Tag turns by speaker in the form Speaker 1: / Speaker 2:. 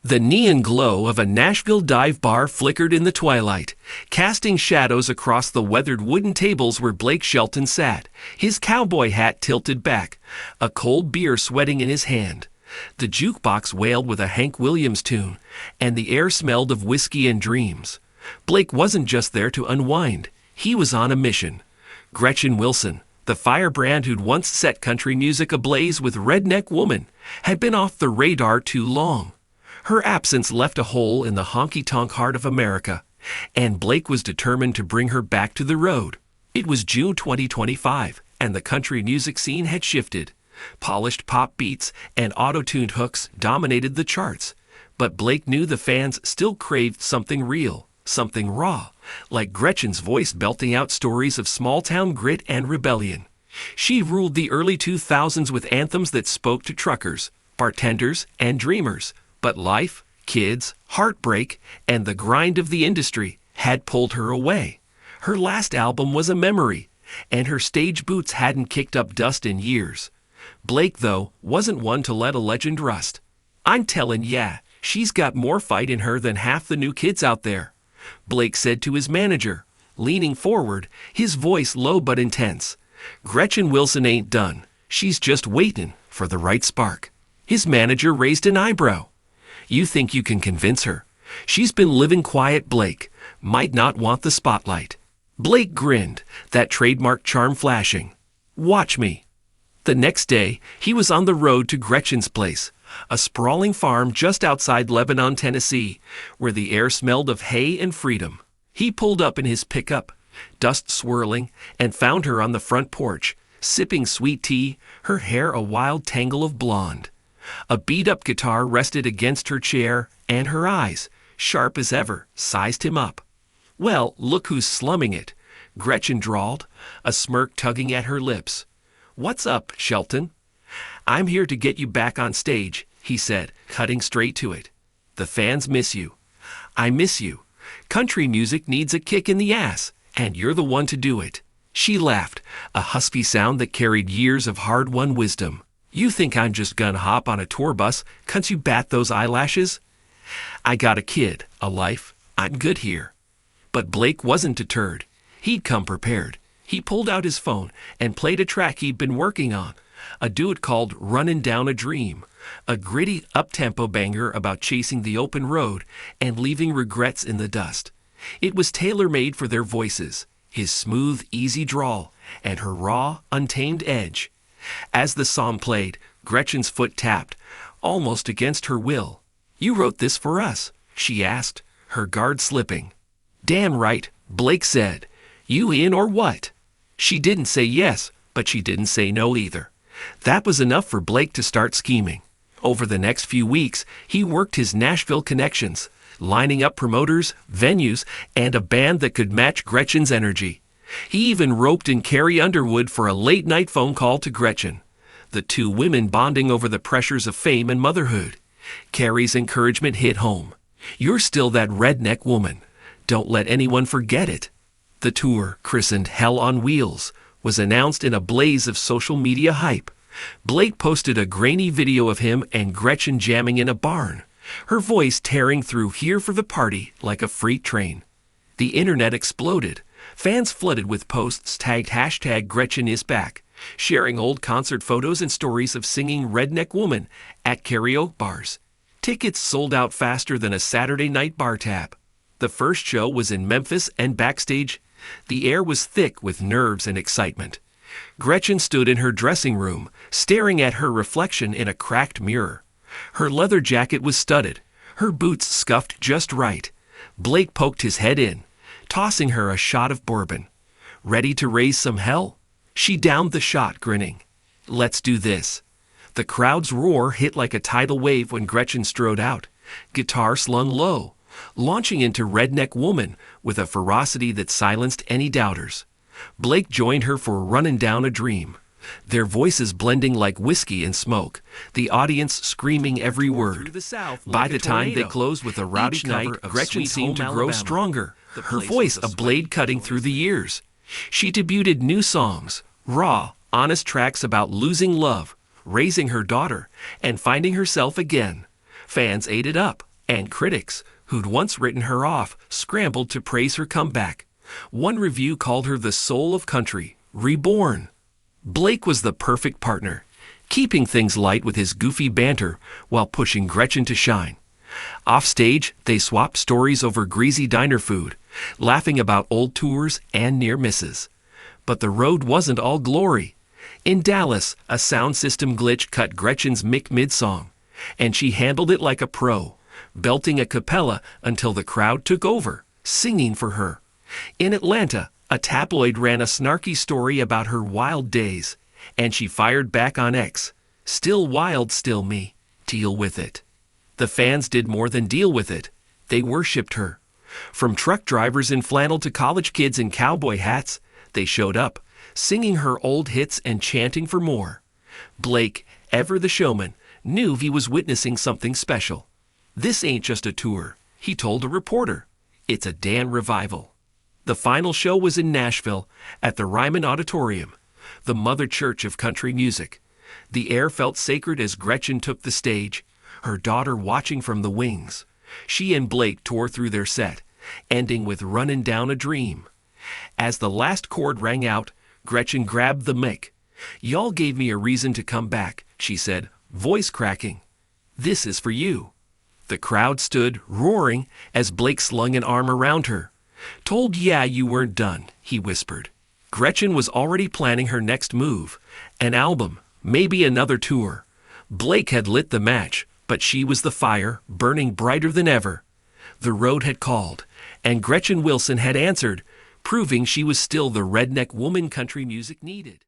Speaker 1: The neon glow of a Nashville dive bar flickered in the twilight, casting shadows across the weathered wooden tables where Blake Shelton sat, his cowboy hat tilted back, a cold beer sweating in his hand. The jukebox wailed with a Hank Williams tune, and the air smelled of whiskey and dreams. Blake wasn't just there to unwind. He was on a mission. Gretchen Wilson, the firebrand who'd once set country music ablaze with Redneck Woman, had been off the radar too long. Her absence left a hole in the honky-tonk heart of America, and Blake was determined to bring her back to the road. It was June 2025, and the country music scene had shifted. Polished pop beats and auto-tuned hooks dominated the charts, but Blake knew the fans still craved something real, something raw, like Gretchen's voice belting out stories of small-town grit and rebellion. She ruled the early 2000s with anthems that spoke to truckers, bartenders, and dreamers. But life, kids, heartbreak, and the grind of the industry had pulled her away. Her last album was a memory, and her stage boots hadn't kicked up dust in years. Blake, though, wasn't one to let a legend rust. "I'm tellin' ya, she's got more fight in her than half the new kids out there," Blake said to his manager, leaning forward, his voice low but intense. "Gretchen Wilson ain't done. She's just waitin' for the right spark." His manager raised an eyebrow. "You think you can convince her? She's been living quiet, Blake. Might not want the spotlight." Blake grinned, that trademark charm flashing. "Watch me." The next day, he was on the road to Gretchen's place, a sprawling farm just outside Lebanon, Tennessee, where the air smelled of hay and freedom. He pulled up in his pickup, dust swirling, and found her on the front porch, sipping sweet tea, her hair a wild tangle of blonde. A beat-up guitar rested against her chair, and her eyes, sharp as ever, sized him up. "Well, look who's slumming it," Gretchen drawled, a smirk tugging at her lips. "What's up, Shelton?" "I'm here to get you back on stage," he said, cutting straight to it. "The fans miss you." "I miss you. Country music needs a kick in the ass, and you're the one to do it." She laughed, a husky sound that carried years of hard-won wisdom. "You think I'm just gonna hop on a tour bus 'cause you bat those eyelashes? I got a kid, a life. I'm good here." But Blake wasn't deterred. He'd come prepared. He pulled out his phone and played a track he'd been working on, a duet called "Runnin' Down a Dream," a gritty, up-tempo banger about chasing the open road and leaving regrets in the dust. It was tailor-made for their voices, his smooth, easy drawl, and her raw, untamed edge. As the song played, Gretchen's foot tapped, almost against her will. "You wrote this for us?" she asked, her guard slipping. "Damn right," Blake said. "You in or what?" She didn't say yes, but she didn't say no either. That was enough for Blake to start scheming. Over the next few weeks, he worked his Nashville connections, lining up promoters, venues, and a band that could match Gretchen's energy. He even roped in Carrie Underwood for a late-night phone call to Gretchen, the two women bonding over the pressures of fame and motherhood. Carrie's encouragement hit home. "You're still that redneck woman. Don't let anyone forget it." The tour, christened Hell on Wheels, was announced in a blaze of social media hype. Blake posted a grainy video of him and Gretchen jamming in a barn, her voice tearing through "Here for the Party" like a freight train. The internet exploded. Fans flooded with posts tagged #GretchenIsBack, sharing old concert photos and stories of singing Redneck Woman at karaoke bars. Tickets sold out faster than a Saturday night bar tab. The first show was in Memphis, and backstage, the air was thick with nerves and excitement. Gretchen stood in her dressing room, staring at her reflection in a cracked mirror. Her leather jacket was studded, her boots scuffed just right. Blake poked his head in, tossing her a shot of bourbon. "Ready to raise some hell?" She downed the shot, grinning. "Let's do this." The crowd's roar hit like a tidal wave when Gretchen strode out, guitar slung low, launching into Redneck Woman with a ferocity that silenced any doubters. Blake joined her for "Runnin' Down a Dream," their voices blending like whiskey and smoke, the audience screaming every word. By the time they closed with a rowdy cover, Gretchen seemed to grow stronger, her voice a blade cutting through the years. She debuted new songs, raw, honest tracks about losing love, raising her daughter, and finding herself again. Fans ate it up, And critics, who'd once written her off, scrambled to praise her comeback. One review called her the soul of country, reborn. Blake was the perfect partner, keeping things light with his goofy banter while pushing Gretchen to shine. Offstage, they swapped stories over greasy diner food, laughing about old tours and near misses. But the road wasn't all glory. In Dallas, a sound system glitch cut Gretchen's mic mid-song, and she handled it like a pro, belting a cappella until the crowd took over, singing for her. In Atlanta, a tabloid ran a snarky story about her wild days, and she fired back on X. Still wild, still me. Deal with it. The fans did more than deal with it. They worshipped her. From truck drivers in flannel to college kids in cowboy hats, they showed up, singing her old hits and chanting for more. Blake, ever the showman, knew he was witnessing something special. This ain't just a tour, he told a reporter. It's a Dan revival. The final show was in Nashville, at the Ryman Auditorium, the mother church of country music. The air felt sacred as Gretchen took the stage, her daughter watching from the wings. She and Blake tore through their set, ending with Runnin' Down a Dream. As the last chord rang out, Gretchen grabbed the mic. "Y'all gave me a reason to come back," she said, voice cracking. "This is for you." The crowd stood, roaring, as Blake slung an arm around her. "Told ya you weren't done," he whispered. Gretchen was already planning her next move, an album, maybe another tour. Blake had lit the match, but she was the fire, burning brighter than ever. The road had called, and Gretchen Wilson had answered, proving she was still the redneck woman country music needed.